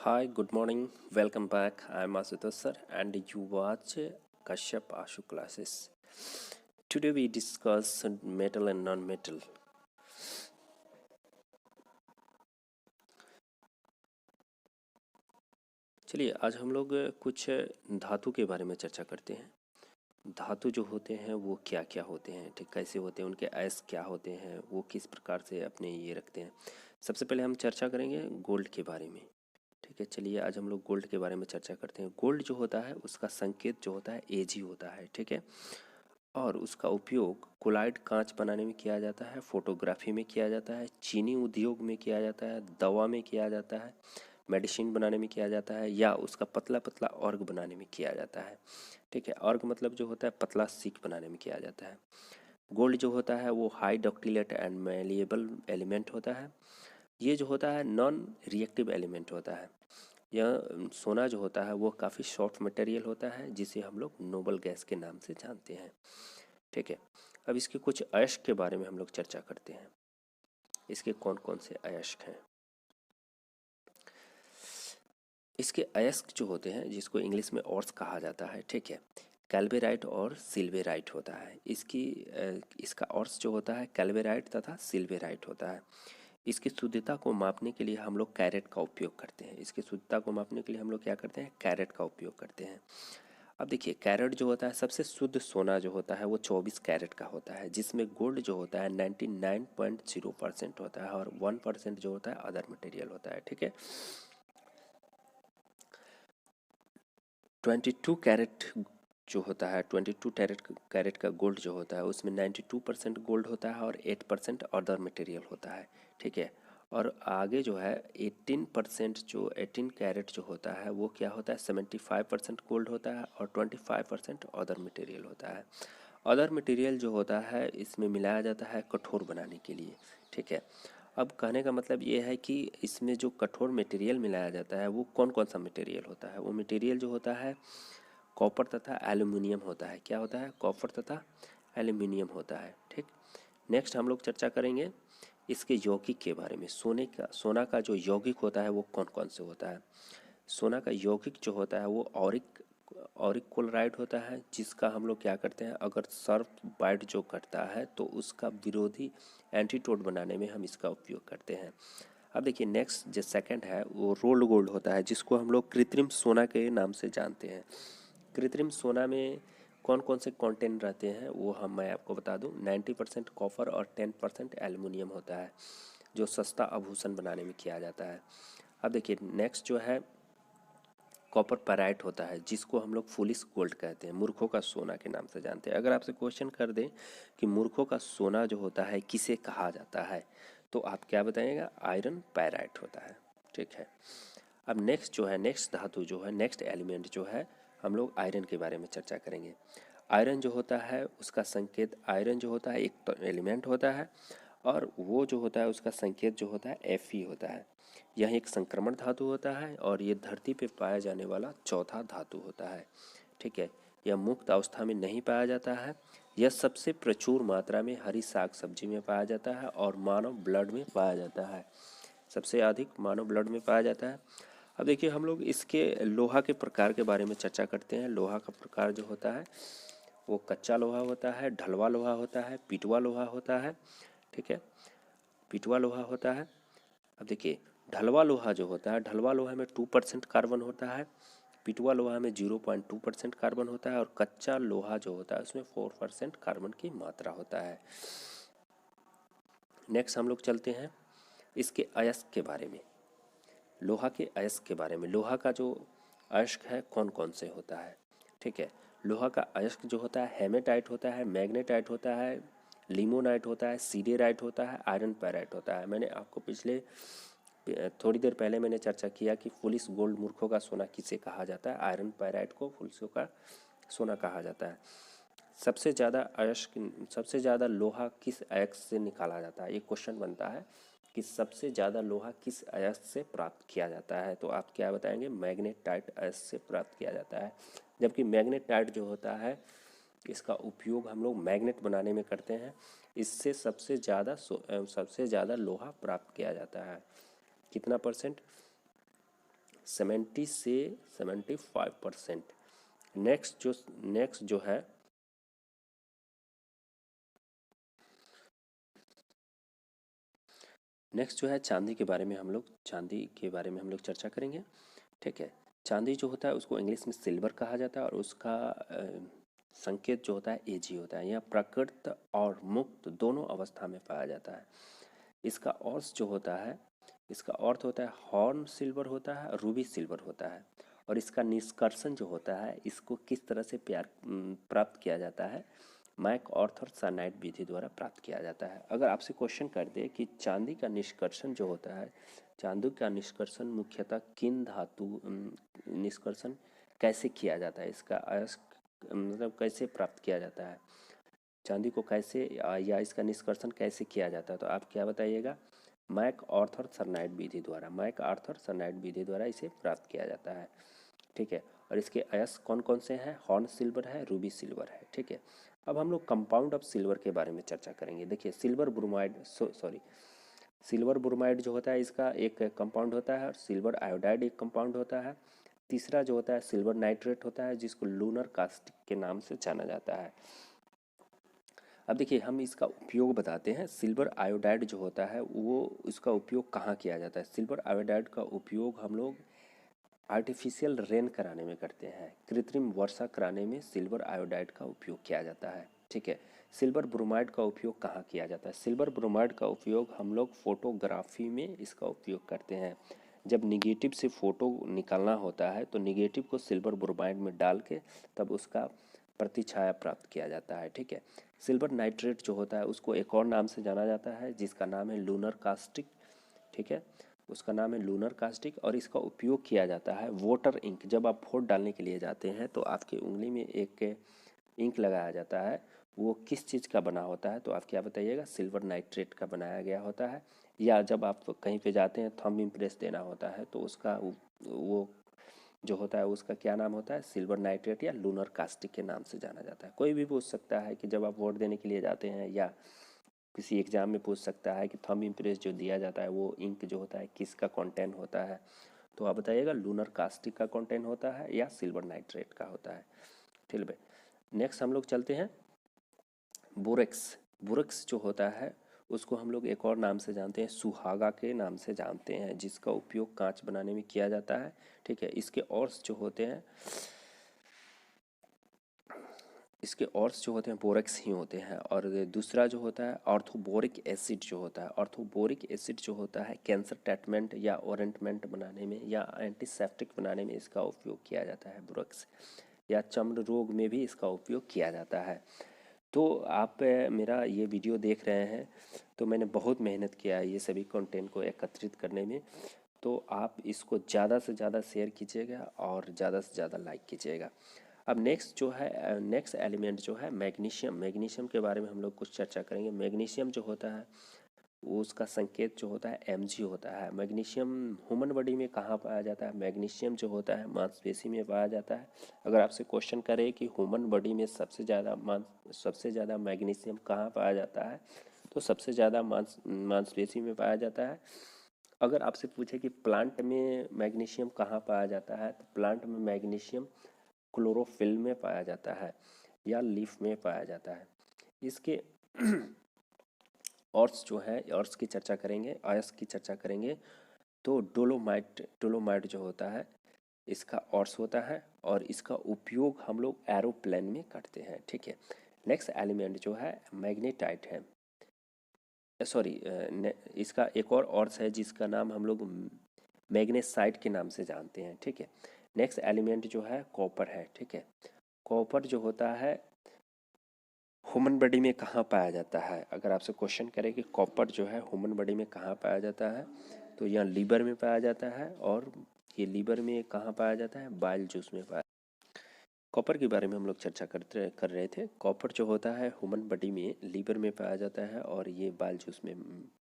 Hi, good morning. Welcome back. I'm Asutosh sir, and you watch Kashyap Ashu classes. Today we discuss metal and non-metal. चलिए आज हम लोग कुछ धातु के बारे में चर्चा करते हैं। धातु जो होते हैं वो क्या क्या होते हैं, ठीक कैसे होते हैं, उनके अयस्क क्या होते हैं, वो किस प्रकार से अपने ये रखते हैं। सबसे पहले हम चर्चा करेंगे गोल्ड के बारे में। ठीक है, चलिए आज हम लोग गोल्ड के बारे में चर्चा करते हैं। गोल्ड जो होता है उसका संकेत जो होता है एजी होता है, ठीक है। और उसका उपयोग कोलाइड कांच बनाने में किया जाता है, फोटोग्राफी में किया जाता है, चीनी उद्योग में किया जाता है, दवा में किया जाता है, मेडिसिन बनाने में किया जाता है, या उसका पतला पतला अर्ग बनाने में किया जाता है। ठीक है, अर्ग मतलब जो होता है पतला सीक बनाने में किया जाता है। गोल्ड जो होता है वो हाई डक्टिलेट एंड मेलिएबल एलिमेंट होता है। ये जो होता है नॉन रिएक्टिव एलिमेंट होता है। यह सोना जो होता है वो काफ़ी सॉफ्ट मटेरियल होता है, जिसे हम लोग नोबल गैस के नाम से जानते हैं। ठीक है, अब इसके कुछ अयस्क के बारे में हम लोग चर्चा करते हैं। इसके कौन कौन से अयस्क हैं। इसके अयस्क जो होते हैं, जिसको इंग्लिश में ऑर्स कहा जाता है, ठीक है, कैल्वेराइट और सिल्वेराइट होता है। इसका ऑर्स जो होता है कैल्वेराइट तथा सिल्वेराइट होता है। इसकी शुद्धता को मापने के लिए हम लोग कैरेट का उपयोग करते हैं। इसकी शुद्धता को मापने के लिए हम लोग क्या करते हैं, कैरेट का उपयोग करते हैं। अब देखिए, कैरेट जो होता है, सबसे शुद्ध सोना जो होता है वो 24 कैरेट का होता है, जिसमें गोल्ड जो होता है 99.0% होता है और 1% जो होता है अदर मटेरियल होता है। ठीक है, 22 कैरेट जो होता है, 22 कैरेट का गोल्ड जो होता है उसमें 92% गोल्ड होता है और 8% अदर मटेरियल होता है। ठीक है, और आगे जो है 18 कैरेट जो होता है वो क्या होता है, 75% गोल्ड होता है और 25% अदर मटेरियल होता है। अदर मटेरियल जो होता है इसमें मिलाया जाता है कठोर बनाने के लिए। ठीक है, अब कहने का मतलब ये है कि इसमें जो कठोर मटेरियल मिलाया जाता है वो कौन कौन सा मटेरियल होता है। वो मटेरियल जो होता है कॉपर तथा एल्युमिनियम होता है। क्या होता है, कॉपर तथा एल्युमिनियम होता है। ठीक, नेक्स्ट हम लोग चर्चा करेंगे इसके यौगिक के बारे में। सोना का जो यौगिक होता है वो कौन कौन से होता है। सोना का यौगिक जो होता है वो ऑरिक क्लोराइड होता है, जिसका हम लोग क्या करते हैं, अगर सर्प बाइट जो करता है तो उसका विरोधी एंटीटोड बनाने में हम इसका उपयोग करते हैं। अब देखिए, नेक्स्ट जो सेकंड है वो रोल्ड गोल्ड होता है, जिसको हम लोग कृत्रिम सोना के नाम से जानते हैं। कृत्रिम सोना में कौन कौन से कंटेंट रहते हैं वो मैं आपको बता दूं। 90% कॉपर और 10% एल्युमिनियम होता है, जो सस्ता आभूषण बनाने में किया जाता है। अब देखिए, नेक्स्ट जो है कॉपर पैराइट होता है, जिसको हम लोग फुलिश गोल्ड कहते हैं, मूर्खों का सोना के नाम से जानते हैं। अगर आपसे क्वेश्चन कर दें कि मूर्खों का सोना जो होता है किसे कहा जाता है, तो आप क्या बताइएगा, आयरन पैराइट होता है। ठीक है, अब नेक्स्ट जो है, नेक्स्ट धातु जो है, नेक्स्ट एलिमेंट जो है, हम लोग आयरन के बारे में चर्चा करेंगे। आयरन जो होता है उसका संकेत, आयरन जो होता है एक तो एलिमेंट होता है और वो जो होता है उसका संकेत जो होता है Fe होता है। यह एक संक्रमण धातु होता है और ये धरती पे पाया जाने वाला चौथा धातु होता है। ठीक है, यह मुक्त अवस्था में नहीं पाया जाता है। यह सबसे प्रचुर मात्रा में हरी साग सब्जी में पाया जाता है और मानव ब्लड में पाया जाता है। सबसे अधिक मानव ब्लड में पाया जाता है। अब देखिए, हम लोग इसके लोहा के प्रकार के बारे में चर्चा करते हैं। लोहा का प्रकार जो होता है वो कच्चा लोहा होता है, ढलवा लोहा होता है, पिटवा लोहा होता है। ठीक है, पिटवा लोहा होता है। अब देखिए, ढलवा लोहा जो होता है, ढलवा लोहा में 2% कार्बन होता है, पिटवा लोहा में 0.2% कार्बन होता है और कच्चा लोहा जो होता है उसमें 4% कार्बन की मात्रा होता है। नेक्स्ट हम लोग चलते हैं इसके अयस्क के बारे में, लोहा के अयस्क के बारे में। लोहा का जो अयस्क है कौन कौन से होता है। ठीक है, लोहा का अयस्क जो होता है हेमेटाइट होता है, मैग्नेटाइट होता है, लिमोनाइट होता है, सीडेराइट होता है, आयरन पैराइट होता है। मैंने आपको पिछले थोड़ी देर पहले मैंने चर्चा किया कि फुलिश गोल्ड मूर्खों का सोना किसे कहा जाता है। आयरन पैराइट को फुलिशों का सोना कहा जाता है। सबसे ज़्यादा लोहा किस अयस्क से निकाला जाता है, ये क्वेश्चन बनता है कि सबसे ज़्यादा लोहा किस अयस्क से प्राप्त किया जाता है, तो आप क्या बताएंगे, मैग्नेटाइट अयस्क से प्राप्त किया जाता है। जबकि मैग्नेटाइट जो होता है इसका उपयोग हम लोग मैग्नेट बनाने में करते हैं। इससे सबसे ज़्यादा लोहा प्राप्त किया जाता है। कितना परसेंट, 70 से 75%। नेक्स्ट जो है चांदी के बारे में हम लोग चर्चा करेंगे। ठीक है। चांदी जो होता है उसको इंग्लिश में सिल्वर कहा जाता है और उसका संकेत जो होता है एजी होता है। यह प्राकृत और मुक्त दोनों अवस्था में पाया जाता है। इसका अर्थ होता है हॉर्न सिल्वर होता है, रूबी सिल्वर होता है। और इसका निष्कर्षण जो होता है, इसको किस तरह से प्राप्त किया जाता है, मैक ऑर्थर साइनाइड विधि द्वारा प्राप्त किया जाता है। अगर आपसे क्वेश्चन कर दे कि चांदी का निष्कर्षण जो होता है, चांदी का निष्कर्षण मुख्यतः किन धातु निष्कर्षण कैसे किया जाता है, इसका मतलब कैसे प्राप्त किया जाता है, चांदी को कैसे या इसका निष्कर्षण कैसे किया जाता है, तो आप क्या बताइएगा, मैक ऑर्थर सरनाइड विधि द्वारा इसे प्राप्त किया जाता है। ठीक है। और इसके अयस्क कौन कौन से हैं, हॉर्न सिल्वर है, रूबी सिल्वर है। ठीक है। अब हम लोग कंपाउंड ऑफ सिल्वर के बारे में चर्चा करेंगे। देखिए सिल्वर ब्रोमाइड जो होता है इसका एक कंपाउंड होता है, और सिल्वर आयोडाइड एक कंपाउंड होता है। तीसरा जो होता है सिल्वर नाइट्रेट होता है, जिसको लूनर कास्टिक के नाम से जाना जाता है। अब देखिए हम इसका उपयोग बताते हैं। सिल्वर आयोडाइड जो होता है वो इसका उपयोग कहाँ किया जाता है। सिल्वर आयोडाइड का उपयोग हम लोग आर्टिफिशियल रेन कराने में करते हैं, कृत्रिम वर्षा कराने में सिल्वर आयोडाइड का उपयोग किया जाता है। ठीक है। सिल्वर ब्रोमाइड का उपयोग कहाँ किया जाता है। सिल्वर ब्रोमाइड का उपयोग हम लोग फोटोग्राफी में इसका उपयोग करते हैं। जब निगेटिव से फ़ोटो निकालना होता है तो निगेटिव को सिल्वर ब्रोमाइड में डाल के तब उसका प्रतिछाया प्राप्त किया जाता है। ठीक है। सिल्वर नाइट्रेट जो होता है उसको एक और नाम से जाना जाता है, जिसका नाम है लूनर कास्टिक। ठीक है। उसका नाम है लूनर कास्टिक, और इसका उपयोग किया जाता है वाटर इंक। जब आप वोट डालने के लिए जाते हैं तो आपकी उंगली में एक इंक लगाया जाता है, वो किस चीज़ का बना होता है, तो आप क्या बताइएगा, सिल्वर नाइट्रेट का बनाया गया होता है। या जब आप कहीं पे जाते हैं थंब इम्प्रेस देना होता है तो उसका वो जो होता है उसका क्या नाम होता है, सिल्वर नाइट्रेट या लूनर कास्टिक के नाम से जाना जाता है। कोई भी पूछ सकता है कि जब आप वोट देने के लिए जाते हैं या किसी एग्जाम में पूछ सकता है कि थंब इम्प्रेस जो दिया जाता है वो इंक जो होता है किसका कंटेंट होता है, तो आप बताइएगा लूनर कास्टिक का कंटेंट होता है या सिल्वर नाइट्रेट का होता है। ठीक है। नेक्स्ट हम लोग चलते हैं बोरेक्स। बोरेक्स जो होता है उसको हम लोग एक और नाम से जानते हैं, सुहागा के नाम से जानते हैं, जिसका उपयोग कांच बनाने में किया जाता है। ठीक है। इसके ऑर्स जो होते हैं बोरेक्स ही होते हैं। और दूसरा जो होता है ऑर्थोबोरिक एसिड जो होता है, ऑर्थोबोरिक एसिड जो होता है कैंसर ट्रीटमेंट या ऑरेंटमेंट बनाने में या एंटीसेप्टिक बनाने में इसका उपयोग किया जाता है बोरेक्स, या चर्म रोग में भी इसका उपयोग किया जाता है। तो आप मेरा ये वीडियो देख रहे हैं तो मैंने बहुत मेहनत किया है ये सभी कंटेंट को एकत्रित करने में, तो आप इसको ज़्यादा से ज़्यादा शेयर कीजिएगा और ज़्यादा से ज़्यादा लाइक कीजिएगा। अब नेक्स्ट एलिमेंट जो है मैग्नीशियम के बारे में हम लोग कुछ चर्चा करेंगे। मैग्नीशियम जो होता है वो उसका संकेत जो होता है Mg होता है। मैग्नीशियम ह्यूमन बॉडी में कहाँ पाया जाता है, मैग्नीशियम जो होता है मांसपेशी में पाया जाता है। अगर आपसे क्वेश्चन करे कि ह्यूमन बॉडी में सबसे ज़्यादा मैग्नीशियम कहाँ पाया जाता है, तो सबसे ज़्यादा मांसपेशी में पाया जाता है। अगर आपसे पूछे कि प्लांट में मैग्नीशियम कहाँ पाया जाता है, तो प्लांट में मैग्नीशियम क्लोरोफिल में पाया जाता है या लीफ में पाया जाता है। इसके ऑर्स जो है, ऑर्स की चर्चा करेंगे, अयस्क की चर्चा करेंगे, तो डोलोमाइट जो होता है इसका ऑर्स होता है और इसका उपयोग हम लोग एरोप्लेन में करते हैं। ठीक है। नेक्स्ट एलिमेंट जो है मैग्नेटाइट है, सॉरी इसका एक और ऑर्स है जिसका नाम हम लोग मैग्नेसाइट के नाम से जानते हैं। ठीक है। नेक्स्ट एलिमेंट जो है कॉपर है। ठीक है। कॉपर जो होता है ह्यूमन बॉडी में कहाँ पाया जाता है, अगर आपसे क्वेश्चन करें कि कॉपर जो है ह्यूमन बॉडी में कहाँ पाया जाता है, तो यह लीवर में पाया जाता है। और ये लीवर में कहाँ पाया जाता है, बाइल जूस में पाया। कॉपर के बारे में हम लोग चर्चा कर रहे थे। कॉपर जो होता है ह्यूमन बॉडी में लीवर में पाया जाता है और ये बाइल जूस में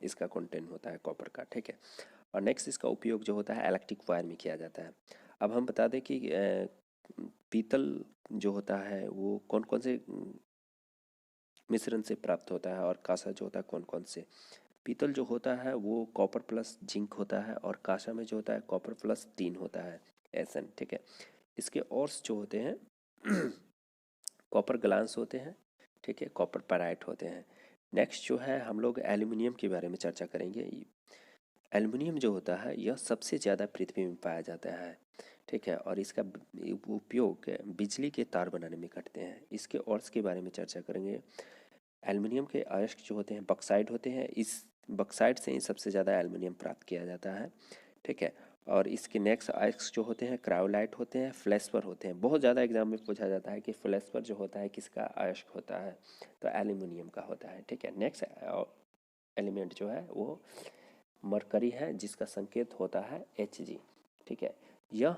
इसका कंटेंट होता है कॉपर का। ठीक है। और नेक्स्ट इसका उपयोग जो होता है इलेक्ट्रिक वायर में किया जाता है। अब हम बता दें कि पीतल जो होता है वो कौन कौन से मिश्रण से प्राप्त होता है और कांसा जो होता है कौन कौन से। पीतल जो होता है वो कॉपर प्लस जिंक होता है, और कांसा में जो होता है कॉपर प्लस टीन होता है, एसन। ठीक है, इसके ऑर्स जो होते हैं कॉपर ग्लास होते हैं, ठीक है, कॉपर पैराइट होते हैं। नेक्स्ट जो है हम लोग एल्यूमिनियम के बारे में चर्चा करेंगे। एल्युमिनियम जो होता है यह सबसे ज़्यादा पृथ्वी में पाया जाता है, ठीक है, और इसका उपयोग बिजली के तार बनाने में करते हैं। इसके ऑर्स के बारे में चर्चा करेंगे। एल्युमिनियम के अयस्क जो होते हैं बक्साइड होते हैं, इस बक्साइड से ही सबसे ज़्यादा एल्युमिनियम प्राप्त किया जाता है, ठीक है। और इसके नेक्स्ट अयस्क जो होते हैं क्रायोलाइट होते हैं, फ्लेस्पर होते हैं। बहुत ज़्यादा एग्जाम में पूछा जाता है कि फ्लेस्पर जो होता है किसका अयस्क होता है, तो एल्युमिनियम का होता है, ठीक है। नेक्स्ट एलिमेंट जो है वो मरकरी है, जिसका संकेत होता है Hg, ठीक है। यह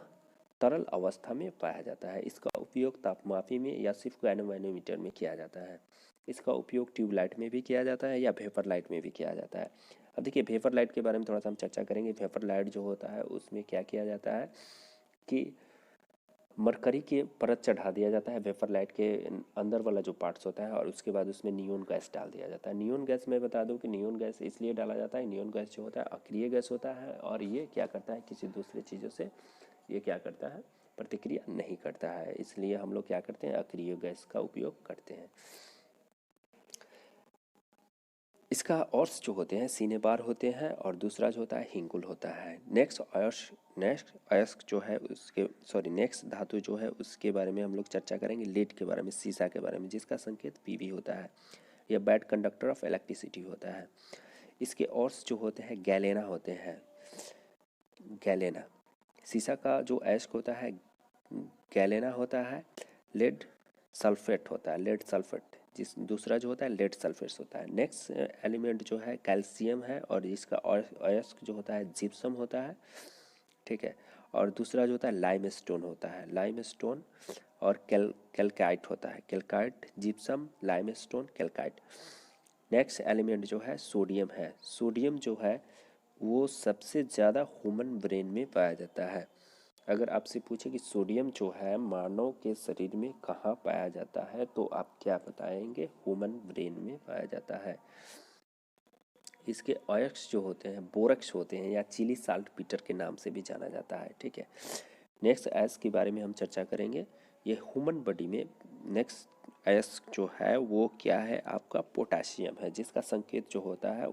तरल अवस्था में पाया जाता है। इसका उपयोग तापमापी में या सिर्फ गैल्वेनोमीटर में किया जाता है। इसका उपयोग ट्यूबलाइट में भी किया जाता है या वेपर लाइट में भी किया जाता है। अब देखिए वेपर लाइट के बारे में थोड़ा सा हम चर्चा करेंगे। वेपर लाइट जो होता है उसमें क्या किया जाता है कि मरकरी की परत चढ़ा दिया जाता है वेपर लाइट के अंदर वाला जो पार्ट्स होता है, और उसके बाद उसमें नियोन गैस डाल दिया जाता है। नियोन गैस मैं बता दूं कि नियोन गैस इसलिए डाला जाता है, नियोन गैस जो होता है अक्रिय गैस होता है, और ये क्या करता है किसी दूसरे चीज़ों से ये क्या करता है प्रतिक्रिया नहीं करता है, इसलिए हम लोग क्या करते हैं अक्रिय गैस का उपयोग करते हैं। इसका ऑर्स जो होते हैं सीनेबार होते हैं, और दूसरा जो होता है हिंगुल होता है। नेक्स्ट अयस्क जो है उसके नेक्स्ट धातु जो है उसके बारे में हम लोग चर्चा करेंगे। लीड के बारे में, सीसा के बारे में, जिसका संकेत Pb होता है। यह बैड कंडक्टर ऑफ इलेक्ट्रिसिटी होता है। इसके ऑर्स जो होते हैं गैलेना होते हैं, गैलेना। सीसा का जो अयस्क होता है गैलेना होता है। लेड सल्फेट होता है, लेड सल्फेट। जिस दूसरा जो होता है लेड सल्फेट होता है। नेक्स्ट एलिमेंट जो है कैल्शियम है, और इसका अयस्क जो होता है जिप्सम होता है, ठीक है। और दूसरा जो होता है लाइम स्टोन होता है, लाइम स्टोन। और कैलकाइट होता है, calcite, gypsum, limestone, calcite. Next element जो है सोडियम है। सोडियम जो है वो सबसे ज़्यादा ह्यूमन ब्रेन में पाया जाता है। अगर आपसे पूछे कि सोडियम जो है मानव के शरीर में कहाँ पाया जाता है, तो आप क्या बताएंगे? ह्यूमन ब्रेन में पाया जाता है। इसके अयस्क जो होते हैं बोरक्स होते हैं, या चिली साल्ट पीटर के नाम से भी जाना जाता है, ठीक है। नेक्स्ट अयस्क के बारे में हम चर्चा करेंगे। ये ह्यूमन बॉडी में नेक्स्ट अयस्क जो है वो क्या है आपका पोटासियम है, जिसका संकेत जो होता है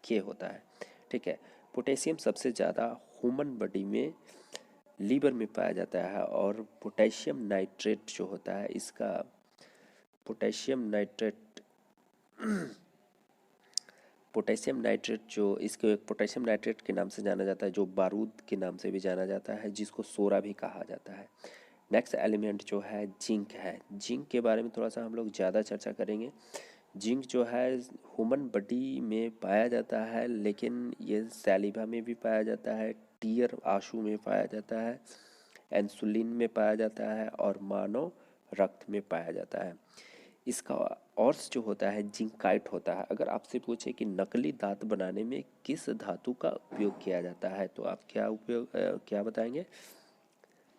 के होता है, ठीक है। पोटेशियम सबसे ज़्यादा ह्यूमन बॉडी में लीवर में पाया जाता है। और पोटेशियम नाइट्रेट जो होता है इसका पोटेशियम नाइट्रेट जो इसको एक पोटेशियम नाइट्रेट के नाम से जाना जाता है, जो बारूद के नाम से भी जाना जाता है, जिसको सोरा भी कहा जाता है। नेक्स्ट एलिमेंट जो है जिंक है। जिंक के बारे में थोड़ा सा हम लोग ज़्यादा चर्चा करेंगे। जिंक जो है ह्यूमन बॉडी में पाया जाता है, लेकिन ये सैलिवा में भी पाया जाता है, टीयर आंसू में पाया जाता है, इंसुलिन में पाया जाता है, और मानव रक्त में पाया जाता है। इसका ऑर्स जो होता है जिंकाइट होता है। अगर आपसे पूछे कि नकली दांत बनाने में किस धातु का उपयोग किया जाता है, तो आप क्या बताएंगे?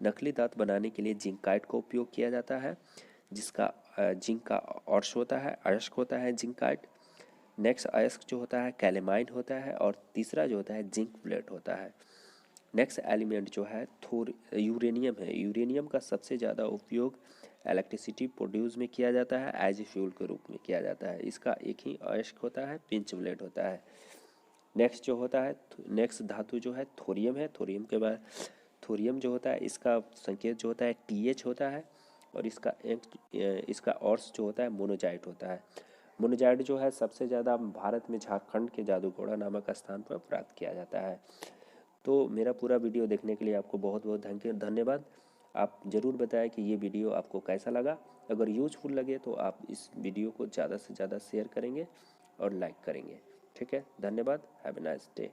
नकली दांत बनाने के लिए जिंकाइट का उपयोग किया जाता है, जिसका जिंक का ऑर्स होता है, अयस्क होता है जिंकाइट। नेक्स्ट अयस्क जो होता है कैलेमाइन होता है, और तीसरा जो होता है जिंक प्लेट होता है। नेक्स्ट एलिमेंट जो है यूरेनियम है। यूरेनियम का सबसे ज़्यादा उपयोग इलेक्ट्रिसिटी प्रोड्यूस में किया जाता है, एज ए फ्यूल के रूप में किया जाता है। इसका एक ही अयस्क होता है, पिंच ब्लेड होता है। नेक्स्ट जो होता है नेक्स्ट धातु जो है थोरियम है। थोरियम के बाद थोरियम जो होता है इसका संकेत जो होता है TH होता है, और इसका ऑर्स जो होता है मोनोजाइट होता है। मोनोजाइट जो है सबसे ज़्यादा भारत में झारखंड के जादूगोड़ा नामक स्थान पर प्राप्त किया जाता है। तो मेरा पूरा वीडियो देखने के लिए आपको बहुत बहुत धन्यवाद। आप ज़रूर बताएं कि ये वीडियो आपको कैसा लगा। अगर यूजफुल लगे तो आप इस वीडियो को ज़्यादा से ज़्यादा शेयर करेंगे और लाइक करेंगे, ठीक है। धन्यवाद। Have a nice day.